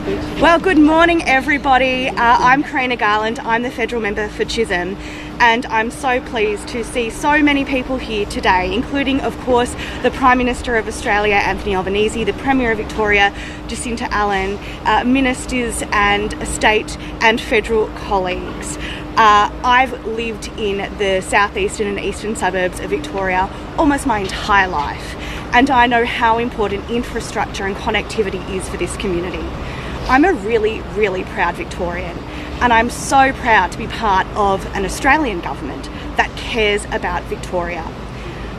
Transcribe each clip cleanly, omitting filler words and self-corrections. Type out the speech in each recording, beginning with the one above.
Well, good morning everybody. I'm Karina Garland, I'm the Federal Member for Chisholm, and I'm so pleased to see so many people here today, including of course the Prime Minister of Australia Anthony Albanese, the Premier of Victoria Jacinta Allan, ministers and state and federal colleagues. I've lived in the southeastern and eastern suburbs of Victoria almost my entire life, and I know how important infrastructure and connectivity is for this community. I'm a really, really proud Victorian, and I'm so proud to be part of an Australian government that cares about Victoria.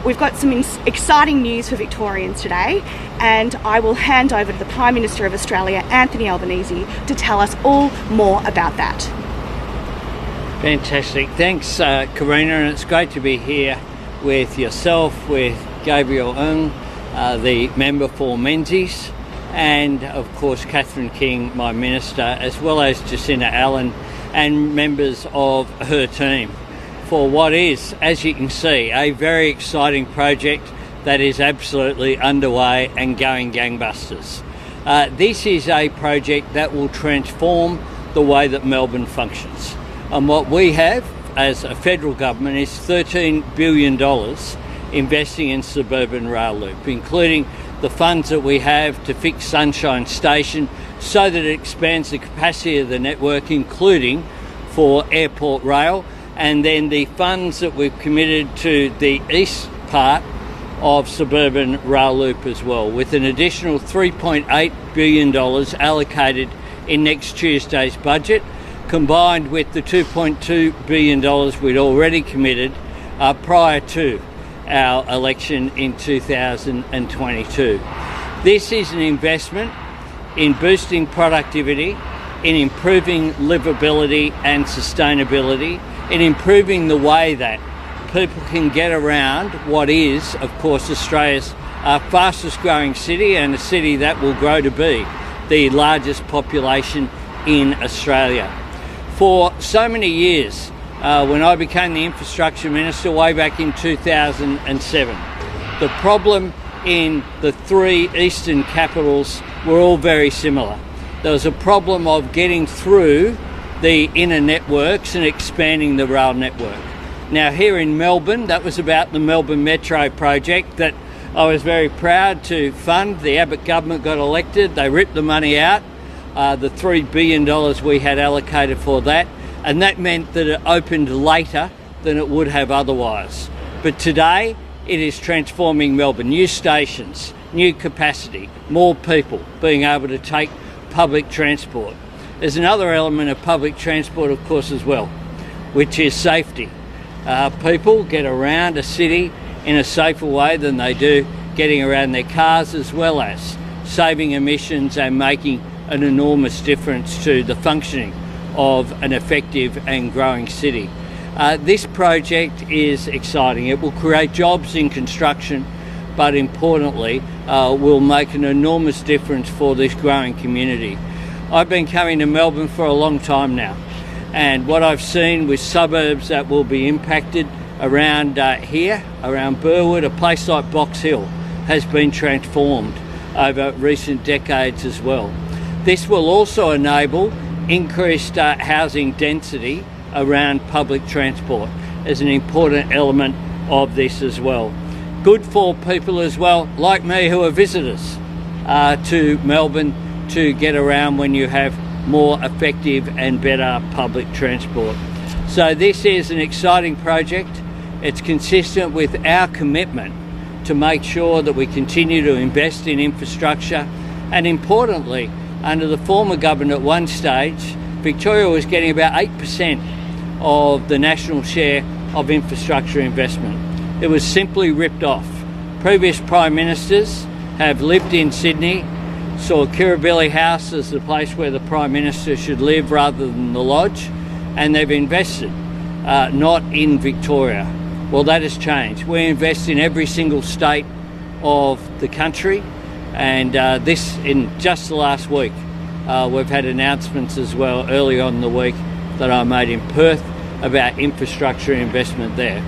We've got some exciting news for Victorians today, and I will hand over to the Prime Minister of Australia, Anthony Albanese, to tell us all more about that. Fantastic. Thanks, Karina, and it's great to be here with yourself, with Gabriel Ng, the member for Menzies, and of course Catherine King, my minister, as well as Jacinta Allan and members of her team for what is, as you can see, a very exciting project that is absolutely underway and going gangbusters. This is a project that will transform the way that Melbourne functions. And what we have as a federal government is $13 billion investing in Suburban Rail Loop, including the funds that we have to fix Sunshine Station so that it expands the capacity of the network, including for airport rail, and then the funds that we've committed to the east part of Suburban Rail Loop as well, with an additional $3.8 billion allocated in next Tuesday's budget, combined with the $2.2 billion we'd already committed prior to our election in 2022. This is an investment in boosting productivity, in improving livability and sustainability, in improving the way that people can get around what is, of course, Australia's fastest growing city, and a city that will grow to be the largest population in Australia. For so many years, when I became the Infrastructure Minister way back in 2007, the problem in the three eastern capitals were all very similar. There was a problem of getting through the inner networks and expanding the rail network. Now here in Melbourne, that was about the Melbourne Metro project that I was very proud to fund. The Abbott government got elected, they ripped the money out, the $3 billion we had allocated for that, and that meant that it opened later than it would have otherwise. But today, it is transforming Melbourne. New stations, new capacity, more people being able to take public transport. There's another element of public transport, of course, as well, which is safety. People get around a city in a safer way than they do getting around their cars, as well as saving emissions and making an enormous difference to the functioning of an effective and growing city. This project is exciting. It will create jobs in construction, but importantly will make an enormous difference for this growing community. I've been coming to Melbourne for a long time now, and what I've seen with suburbs that will be impacted around here, around Burwood, a place like Box Hill has been transformed over recent decades as well. This will also enable increased housing density around public transport as an important element of this as well. Good for people as well, like me, who are visitors to Melbourne, to get around when you have more effective and better public transport. So this is an exciting project. It's consistent with our commitment to make sure that we continue to invest in infrastructure, and importantly, under the former government at one stage, Victoria was getting about 8% of the national share of infrastructure investment. It was simply ripped off. Previous Prime Ministers have lived in Sydney, saw Kirribilli House as the place where the Prime Minister should live rather than the Lodge, and they've invested not in Victoria. Well, that has changed. We invest in every single state of the country, and this, in just the last week, we've had announcements as well early on in the week that I made in Perth about infrastructure investment there.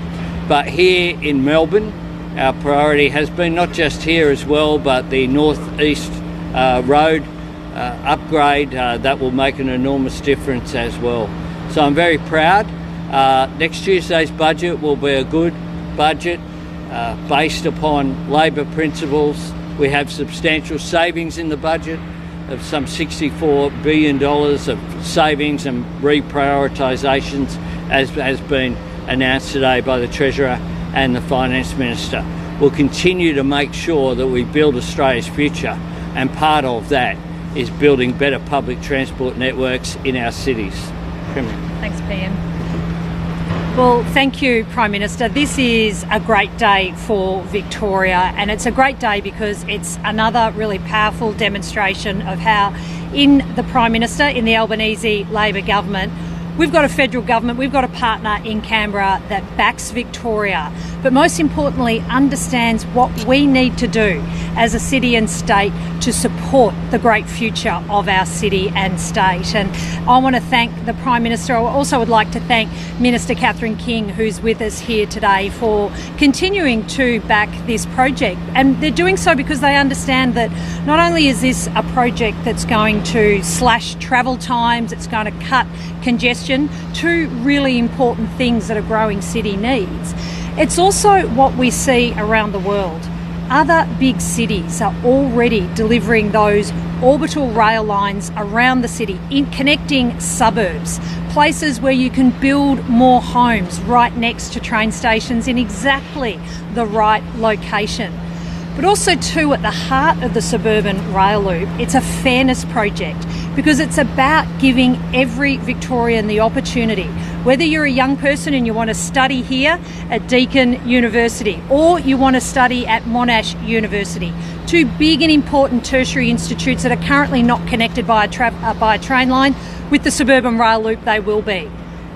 But here in Melbourne, our priority has been not just here as well, but the North East Road upgrade, that will make an enormous difference as well. So I'm very proud. Next Tuesday's budget will be a good budget based upon Labor principles. We have substantial savings in the budget of some $64 billion of savings and reprioritisations, as has been announced today by the Treasurer and the Finance Minister. We'll continue to make sure that we build Australia's future, and part of that is building better public transport networks in our cities. Premier. Thanks, PM. Well, thank you, Prime Minister. This is a great day for Victoria, and it's a great day because it's another really powerful demonstration of how in the Prime Minister, in the Albanese Labor government, we've got a federal government, we've got a partner in Canberra that backs Victoria, but most importantly understands what we need to do as a city and state to support the great future of our city and state. And I want to thank the Prime Minister. I also would like to thank Minister Catherine King, who's with us here today, for continuing to back this project. And they're doing so because they understand that not only is this a project that's going to slash travel times, it's going to cut congestion, two really important things that a growing city needs. It's also what we see around the world. Other big cities are already delivering those orbital rail lines around the city, in connecting suburbs, places where you can build more homes right next to train stations in exactly the right location. But also too, at the heart of the Suburban Rail Loop, it's a fairness project because it's about giving every Victorian the opportunity, whether you're a young person and you want to study here at Deakin University or you want to study at Monash University, two big and important tertiary institutes that are currently not connected by a train line. With the Suburban Rail Loop, they will be.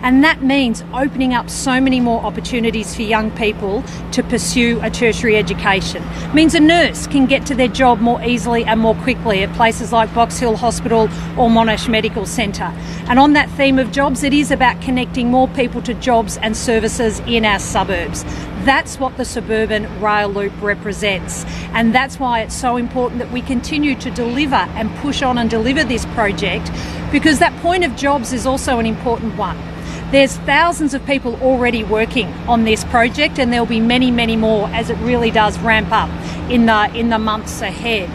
And that means opening up so many more opportunities for young people to pursue a tertiary education. It means a nurse can get to their job more easily and more quickly at places like Box Hill Hospital or Monash Medical Centre. And on that theme of jobs, it is about connecting more people to jobs and services in our suburbs. That's what the Suburban Rail Loop represents. And that's why it's so important that we continue to deliver and push on and deliver this project, because that point of jobs is also an important one. There's thousands of people already working on this project, and there'll be many, many more as it really does ramp up in the months ahead.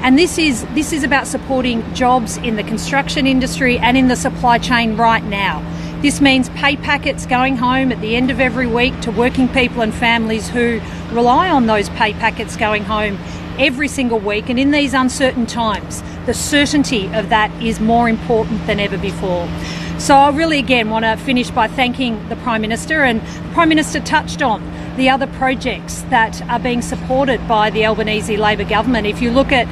And this is about supporting jobs in the construction industry and in the supply chain right now. This means pay packets going home at the end of every week to working people and families who rely on those pay packets going home every single week. And in these uncertain times, the certainty of that is more important than ever before. So I really again want to finish by thanking the Prime Minister, and the Prime Minister touched on the other projects that are being supported by the Albanese Labor government. If you look at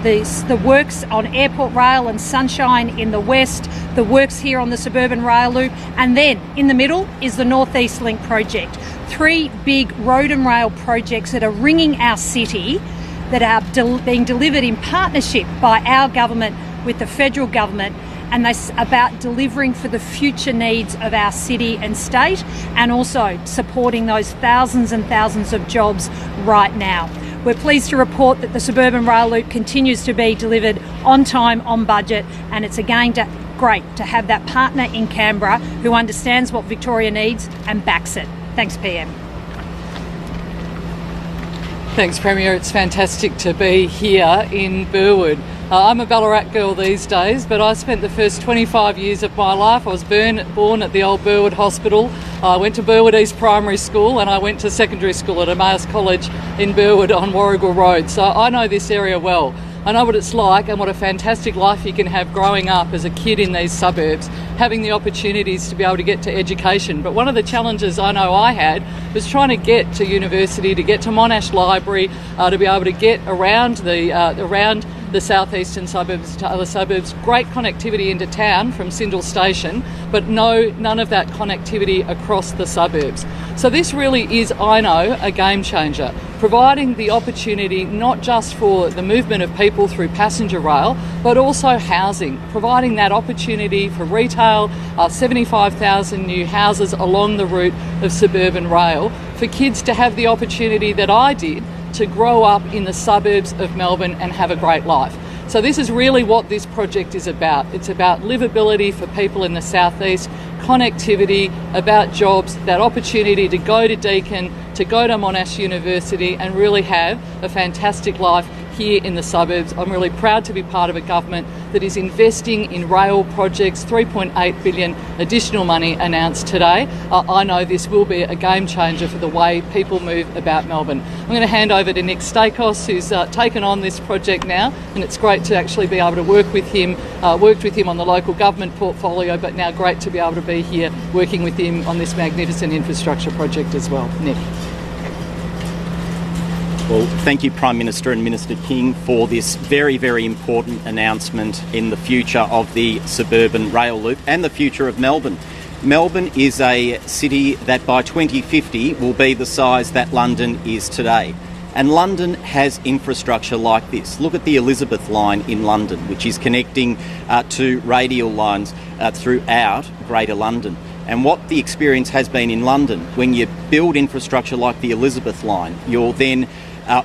the works on Airport Rail and Sunshine in the west, the works here on the Suburban Rail Loop, and then in the middle is the North East Link project. Three big road and rail projects that are ringing our city, that are being delivered in partnership by our government with the federal government, and they're about delivering for the future needs of our city and state, and also supporting those thousands and thousands of jobs right now. We're pleased to report that the Suburban Rail Loop continues to be delivered on time, on budget, and it's again great to have that partner in Canberra who understands what Victoria needs and backs it. Thanks, PM. Thanks, Premier. It's fantastic to be here in Burwood. I'm a Ballarat girl these days, but I spent the first 25 years of my life. I was born at the old Burwood Hospital. I went to Burwood East Primary School, and I went to secondary school at Emmaus College in Burwood on Warrigal Road. So I know this area well. I know what it's like and what a fantastic life you can have growing up as a kid in these suburbs, having the opportunities to be able to get to education. But one of the challenges I know I had was trying to get to university, to get to Monash Library, to be able to get around the southeastern suburbs to other suburbs. Great connectivity into town from Sindel Station, but none of that connectivity across the suburbs. So this really is, I know, a game changer, providing the opportunity not just for the movement of people through passenger rail, but also housing, providing that opportunity for retail, 75,000 new houses along the route of suburban rail, for kids to have the opportunity that I did to grow up in the suburbs of Melbourne and have a great life. So this is really what this project is about. It's about livability for people in the southeast, connectivity, about jobs, that opportunity to go to Deakin, to go to Monash University and really have a fantastic life here in the suburbs. I'm really proud to be part of a government that is investing in rail projects, 3.8 billion additional money announced today. I know this will be a game changer for the way people move about Melbourne. I'm going to hand over to Nick Stakos, who's taken on this project now, and it's great to actually be able to work with him, worked with him on the local government portfolio, but now great to be able to be here working with him on this magnificent infrastructure project as well. Nick. Well, thank you, Prime Minister and Minister King, for this very, very important announcement in the future of the suburban rail loop and the future of Melbourne. Melbourne is a city that by 2050 will be the size that London is today. And London has infrastructure like this. Look at the Elizabeth line in London, which is connecting to radial lines throughout Greater London. And what the experience has been in London, when you build infrastructure like the Elizabeth line, you're then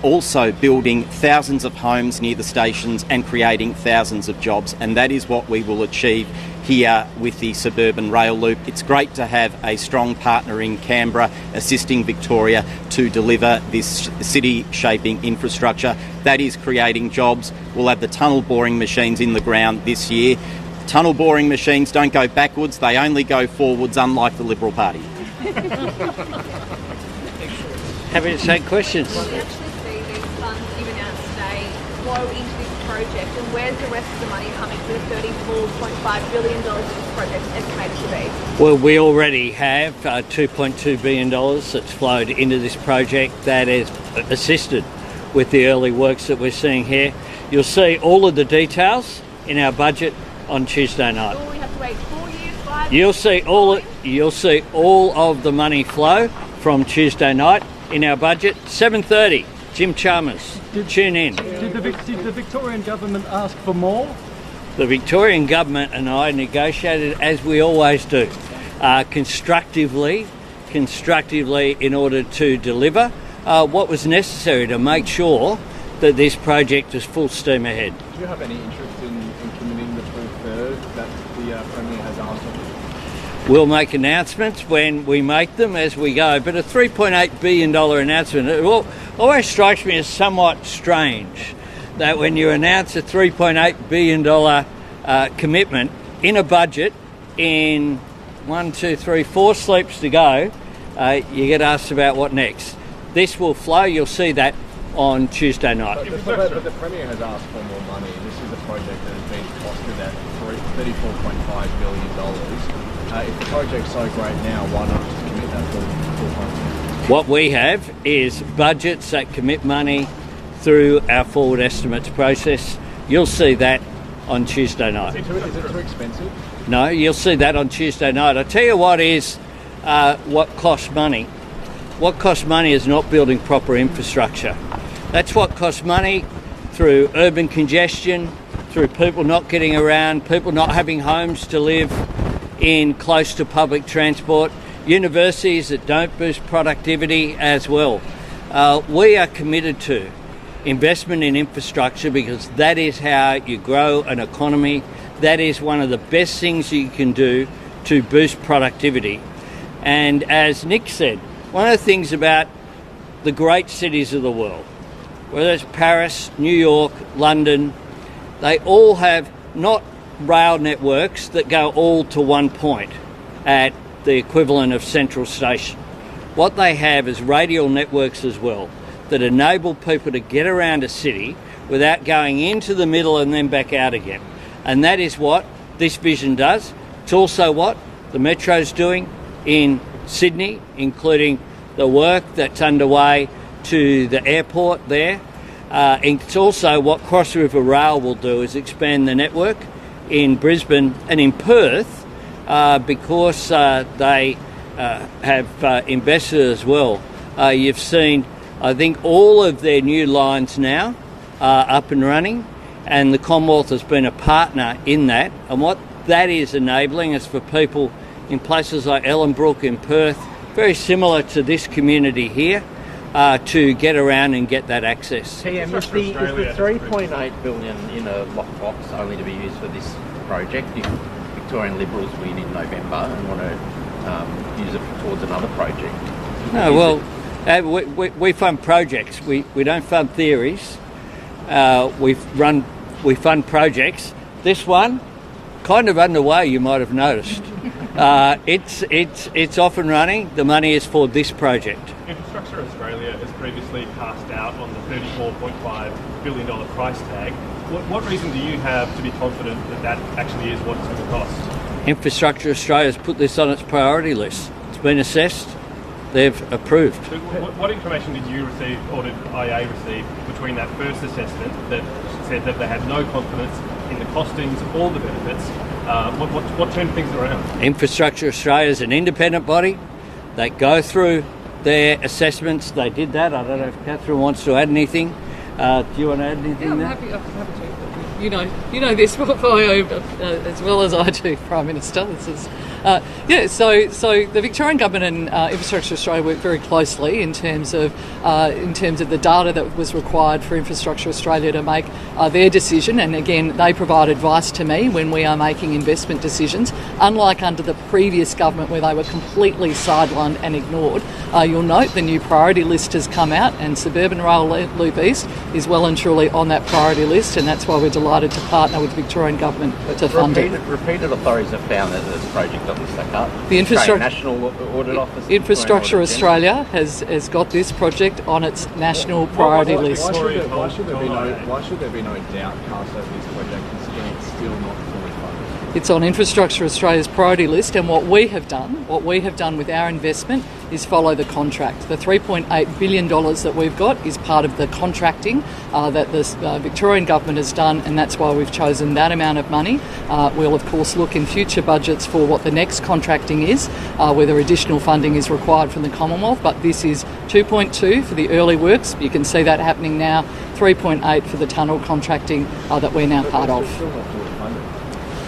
also building thousands of homes near the stations and creating thousands of jobs. And that is what we will achieve here with the suburban rail loop. It's great to have a strong partner in Canberra assisting Victoria to deliver this city-shaping infrastructure. That is creating jobs. We'll have the tunnel boring machines in the ground this year. Tunnel boring machines don't go backwards, they only go forwards, unlike the Liberal Party. Happy to take questions. Will we actually see these funds you've announced today flow into this project, and where's the rest of the money coming for the $34.5 billion that this project is estimated to be? Well, we already have $2.2 billion that's flowed into this project that has assisted with the early works that we're seeing here. You'll see all of the details in our budget on Tuesday night. Will we have to wait 4 years, 5 You'll years? see all of the money flow from Tuesday night in our budget. 7:30. Jim Chalmers. Tune in. Did the Victorian government ask for more? The Victorian government and I negotiated, as we always do, constructively in order to deliver what was necessary to make sure that this project is full steam ahead. Do you have any interest in committing the full third that the Premier has asked of you? We'll make announcements when we make them as we go, but a $3.8 billion announcement, it always strikes me as somewhat strange that when you announce a $3.8 billion commitment in a budget in 1, 2, 3, 4 sleeps to go, you get asked about what next. This will flow, you'll see that on Tuesday night. But the Premier has asked for more money. This is a project that has been costed at $34.5 billion. If the project's so great now, why not just commit that full fund? What we have is budgets that commit money through our forward estimates process. You'll see that on Tuesday night. Is it too expensive? No, you'll see that on Tuesday night. I tell you what is what costs money. What costs money is not building proper infrastructure. That's what costs money through urban congestion, through people not getting around, people not having homes to live in close to public transport, universities that don't boost productivity as well. We are committed to investment in infrastructure because that is how you grow an economy. That is one of the best things you can do to boost productivity. And as Nick said, one of the things about the great cities of the world, whether it's Paris, New York, London, they all have not rail networks that go all to one point at the equivalent of Central Station. What they have is radial networks as well that enable people to get around a city without going into the middle and then back out again. And that is what this vision does. It's also what the Metro's doing in Sydney, including the work that's underway to the airport there. And it's also what Cross River Rail will do, is expand the network in Brisbane and in Perth because they have invested as well. You've seen, I think, all of their new lines now are up and running, and the Commonwealth has been a partner in that. And what that is enabling is for people in places like Ellenbrook in Perth, very similar to this community here, to get around and get that access. PM, is the 3.8 billion in a lockbox only to be used for this project if Victorian Liberals win in November and want to use it towards another project? No, well, we fund projects. We don't fund theories. We fund projects. This one, kind of underway, you might have noticed. It's off and running. The money is for this project. Infrastructure Australia has previously passed out on the $34.5 billion price tag. What reason do you have to be confident that that actually is what it's going to cost? Infrastructure Australia has put this on its priority list. It's been assessed. They've approved. So what information did you receive, or did IA receive, between that first assessment that said that they had no confidence in the costings or the benefits? What turned things around? Infrastructure Australia is an independent body. They go through their assessments. They did that. I don't know if Catherine wants to add anything. Do you want to add anything? I'm happy to. You know this portfolio as well as I do, Prime Minister. This is So the Victorian Government and Infrastructure Australia work very closely in terms of the data that was required for Infrastructure Australia to make their decision. And again, they provide advice to me when we are making investment decisions. Unlike under the previous government where they were completely sidelined and ignored, you'll note the new priority list has come out, and Suburban Rail Loop East is well and truly on that priority list, and that's why we're delighted to partner with the Victorian Government to fund it. Repeated authorities have found that this project doesn't stack up. The National Audit Office, Infrastructure Australia has got this project on its national priority list. Why should there be no doubt cast over this project, considering it's still not fully funded? It's on Infrastructure Australia's priority list, and what we have done with our investment is follow the contract. The $3.8 billion that we've got is part of the contracting that the Victorian Government has done, and that's why we've chosen that amount of money. We'll of course look in future budgets for what the next contracting is, whether additional funding is required from the Commonwealth, but this is 2.2 for the early works. You can see that happening now, 3.8 for the tunnel contracting that we're now part of.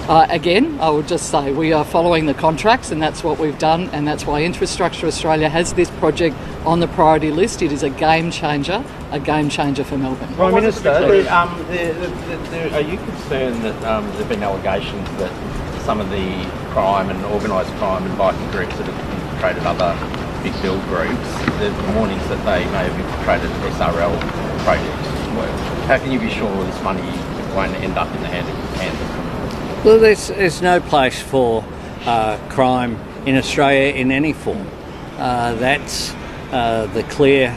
Again, I would just say we are following the contracts, and that's what we've done, and that's why Infrastructure Australia has this project on the priority list. It is a game changer for Melbourne. Prime Minister, are you concerned that there have been allegations that some of the crime and organised crime and biking groups that have infiltrated other big build groups, there's warnings that they may have infiltrated SRL projects? How can you be sure this money won't end up in the hands of criminals? Well, there's no place for crime in Australia in any form. That's the clear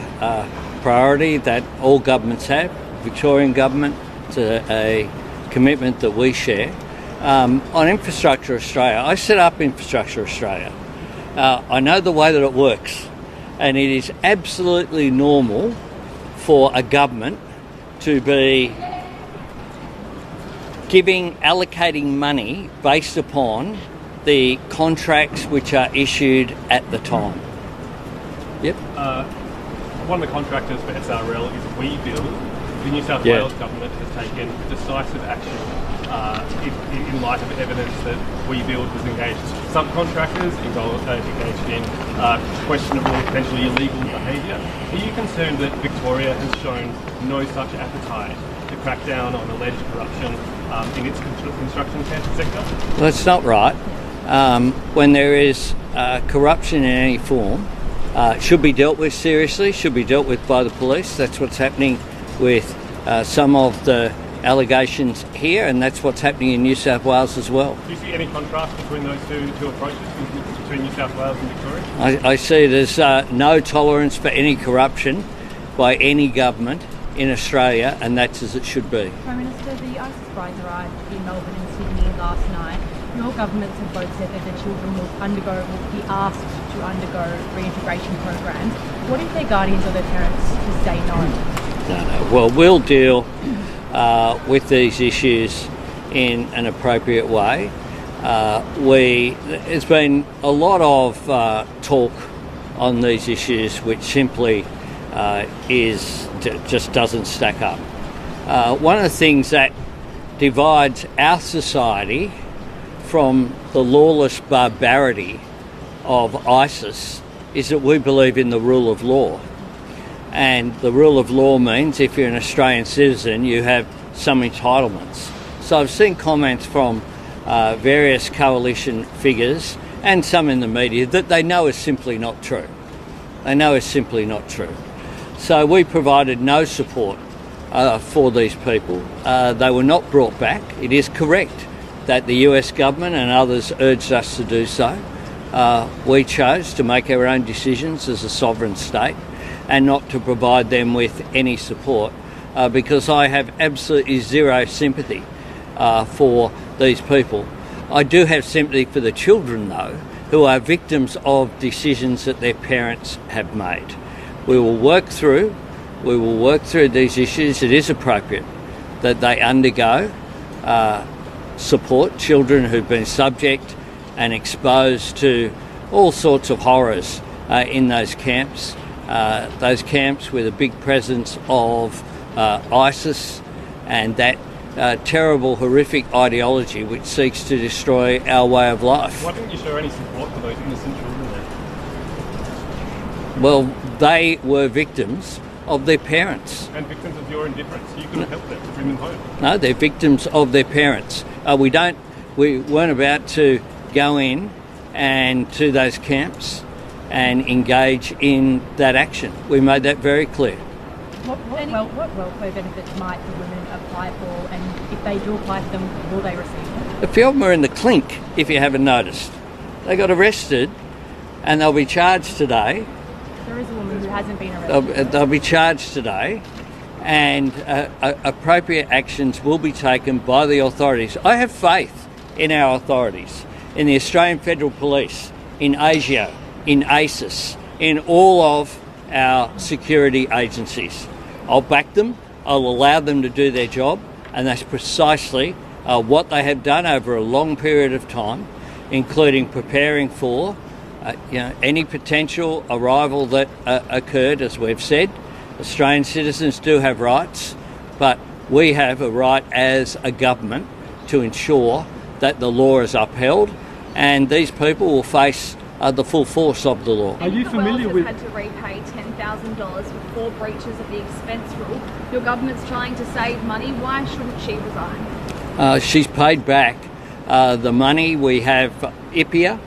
priority that all governments have. Victorian Government, it's a commitment that we share. On Infrastructure Australia, I set up Infrastructure Australia. I know the way that it works, and it is absolutely normal for a government to be allocating money based upon the contracts which are issued at the time. Yep. One of the contractors for SRL is WeBuild. The New South Wales government has taken decisive action in light of evidence that WeBuild was engaged. Subcontractors engaged in questionable, potentially illegal behaviour. Are you concerned that Victoria has shown no such appetite to crack down on alleged corruption in its construction sector? Well, that's not right. When there is corruption in any form, it should be dealt with seriously, should be dealt with by the police. That's what's happening with some of the allegations here, and that's what's happening in New South Wales as well. Do you see any contrast between those two approaches, between New South Wales and Victoria? I see there's no tolerance for any corruption by any government in Australia, and that's as it should be. Prime Minister, the ISIS brides arrived in Melbourne and Sydney last night. Your governments have both said that the children will be asked to undergo reintegration programs. What if their guardians or their parents just say no? No. Well, we'll deal with these issues in an appropriate way. There's been a lot of talk on these issues which simply just doesn't stack up. One of the things that divides our society from the lawless barbarity of ISIS is that we believe in the rule of law. And the rule of law means if you're an Australian citizen, you have some entitlements. So I've seen comments from various coalition figures and some in the media that they know is simply not true. They know is simply not true. So we provided no support for these people. They were not brought back. It is correct that the US government and others urged us to do so. We chose to make our own decisions as a sovereign state and not to provide them with any support because I have absolutely zero sympathy for these people. I do have sympathy for the children, though, who are victims of decisions that their parents have made. We will work through these issues. It is appropriate that they undergo support, children who've been subject and exposed to all sorts of horrors in those camps with a big presence of ISIS and that terrible, horrific ideology which seeks to destroy our way of life. Why didn't you show any support for those innocent children there? Well, they were victims of their parents. And victims of your indifference. You could have helped them to bring them home. No, they're victims of their parents. We weren't about to go in and to those camps and engage in that action. We made that very clear. What welfare benefits might the women apply for, and if they do apply for them, will they receive them? A few of them are in the clink, if you haven't noticed. They got arrested and they'll be charged today. There is a woman who hasn't been arrested. They'll be charged today and appropriate actions will be taken by the authorities. I have faith in our authorities, in the Australian Federal Police, in ASIO, in ASIS, in all of our security agencies. I'll back them, I'll allow them to do their job, and that's precisely what they have done over a long period of time, including preparing for any potential arrival that occurred. As we've said, Australian citizens do have rights, but we have a right as a government to ensure that the law is upheld and these people will face the full force of the law. Are you familiar with... had to repay $10,000 for 4 breaches of the expense rule. Your government's trying to save money. Why shouldn't she resign? She's paid back the money. We have IPIA.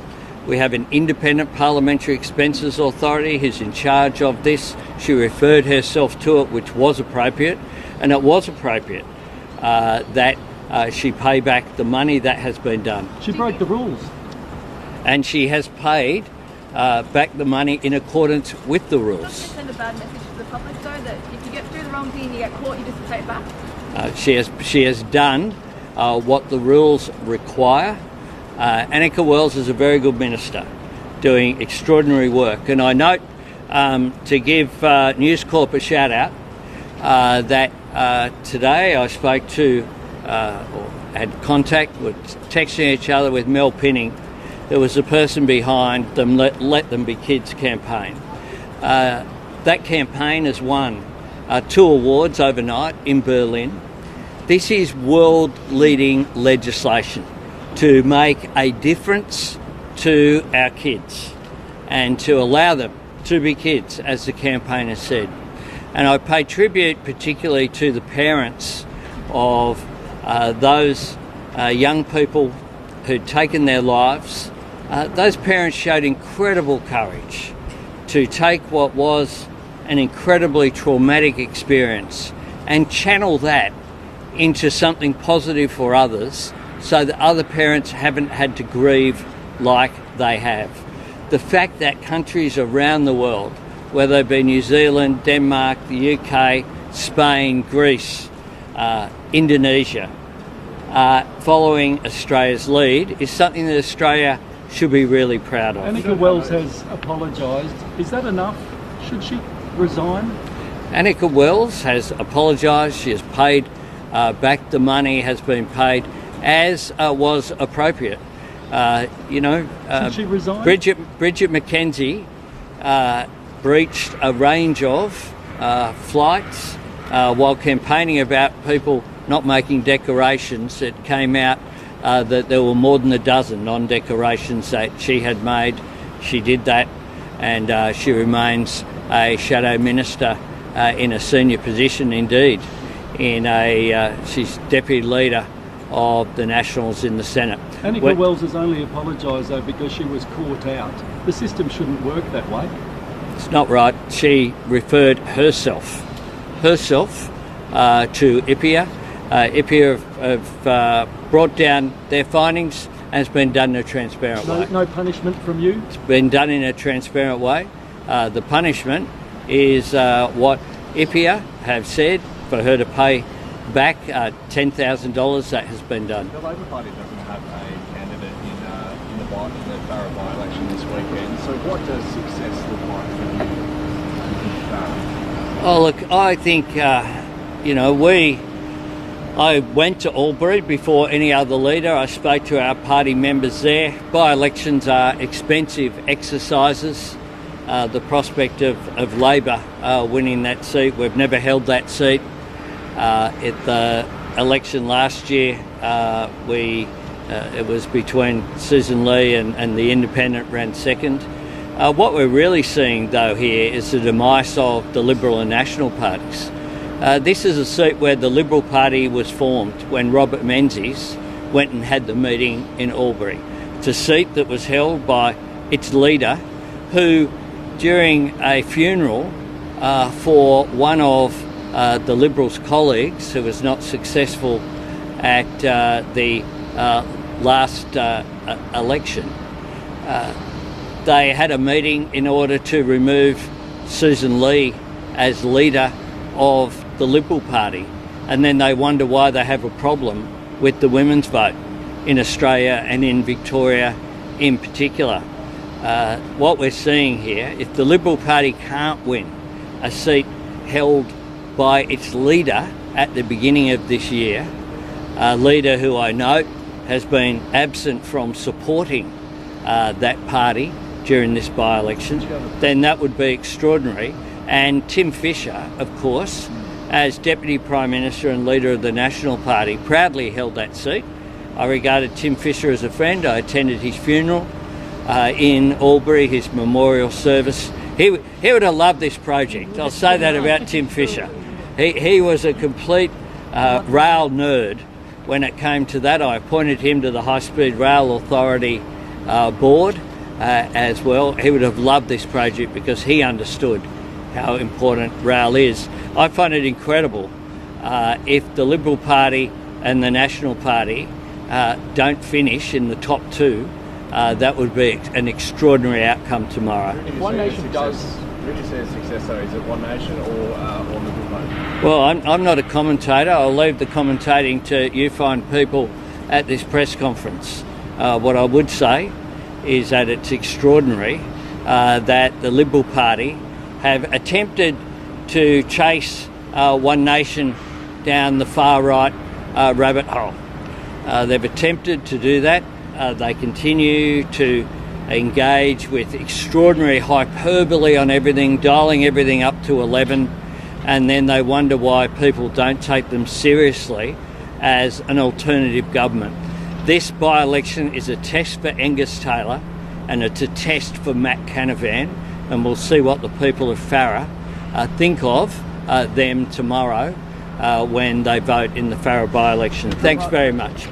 We have an independent Parliamentary Expenses Authority who's in charge of this. She referred herself to it, which was appropriate, and it was appropriate that she pay back the money that has been done. She broke the rules. And she has paid back the money in accordance with the rules. Doesn't it send a bad message to the public, though, that if you do the wrong thing and you get caught, you just pay it back? She has done what the rules require. Annika Wells is a very good minister, doing extraordinary work. And I note, to give News Corp a shout out, that today I spoke to, or had contact, were texting each other with Mel Pinning. There was a person behind the Let Them Be Kids campaign. That campaign has won 2 awards overnight in Berlin. This is world-leading legislation to make a difference to our kids and to allow them to be kids, as the campaign has said. And I pay tribute particularly to the parents of those young people who'd taken their lives. Those parents showed incredible courage to take what was an incredibly traumatic experience and channel that into something positive for others, so that other parents haven't had to grieve like they have. The fact that countries around the world, whether they be New Zealand, Denmark, the UK, Spain, Greece, Indonesia, following Australia's lead, is something that Australia should be really proud of. Annika Wells has apologised. Is that enough? Should she resign? Annika Wells has apologised. She has paid back the money, has been paid as was appropriate. Should she resign? Bridget McKenzie breached a range of flights while campaigning about people not making declarations. It came out that there were more than a dozen non-declarations that she had made. She did that, and she remains a shadow minister in a senior position indeed. She's deputy leader of the Nationals in the Senate. Annika Wells has only apologised though because she was caught out. The system shouldn't work that way. It's not right. She referred herself to IPIA. IPIA have brought down their findings and it's been done in a transparent way. No punishment from you? It's been done in a transparent way. The punishment is what IPIA have said for her to pay back $10,000. That has been done. The Labor Party doesn't have a candidate in the Borough by-election this weekend, so what does success look like for you? Oh look, I think, I went to Albury before any other leader. I spoke to our party members there. By-elections are expensive exercises. The prospect of Labor winning that seat, we've never held that seat. At the election last year, it was between Susan Lee and the Independent ran second. What we're really seeing, though, here is the demise of the Liberal and National parties. This is a seat where the Liberal Party was formed when Robert Menzies went and had the meeting in Albury. It's a seat that was held by its leader, who, during a funeral for one of the Liberals' colleagues who was not successful at the last election, they had a meeting in order to remove Susan Lee as leader of the Liberal Party, and then they wonder why they have a problem with the women's vote in Australia and in Victoria in particular. What we're seeing here, if the Liberal Party can't win a seat held by its leader at the beginning of this year, a leader who I note has been absent from supporting that party during this by-election, then that would be extraordinary. And Tim Fischer, of course, as Deputy Prime Minister and leader of the National Party, proudly held that seat. I regarded Tim Fischer as a friend. I attended his funeral in Albury, his memorial service. He would have loved this project. I'll say that about Tim Fischer. He was a complete rail nerd when it came to that. I appointed him to the High Speed Rail Authority board as well. He would have loved this project because he understood how important rail is. I find it incredible if the Liberal Party and the National Party don't finish in the top two. That would be an extraordinary outcome tomorrow. One Nation does. Who do you see as success though? Is it One Nation or Liberal Party? Well, I'm not a commentator. I'll leave the commentating to you fine people at this press conference. What I would say is that it's extraordinary that the Liberal Party have attempted to chase One Nation down the far right rabbit hole. They've attempted to do that. They continue to engage with extraordinary hyperbole on everything, dialing everything up to 11, and then they wonder why people don't take them seriously as an alternative government. This by-election is a test for Angus Taylor and it's a test for Matt Canavan, and we'll see what the people of Farrer think of them tomorrow when they vote in the Farrer by-election. Thanks very much.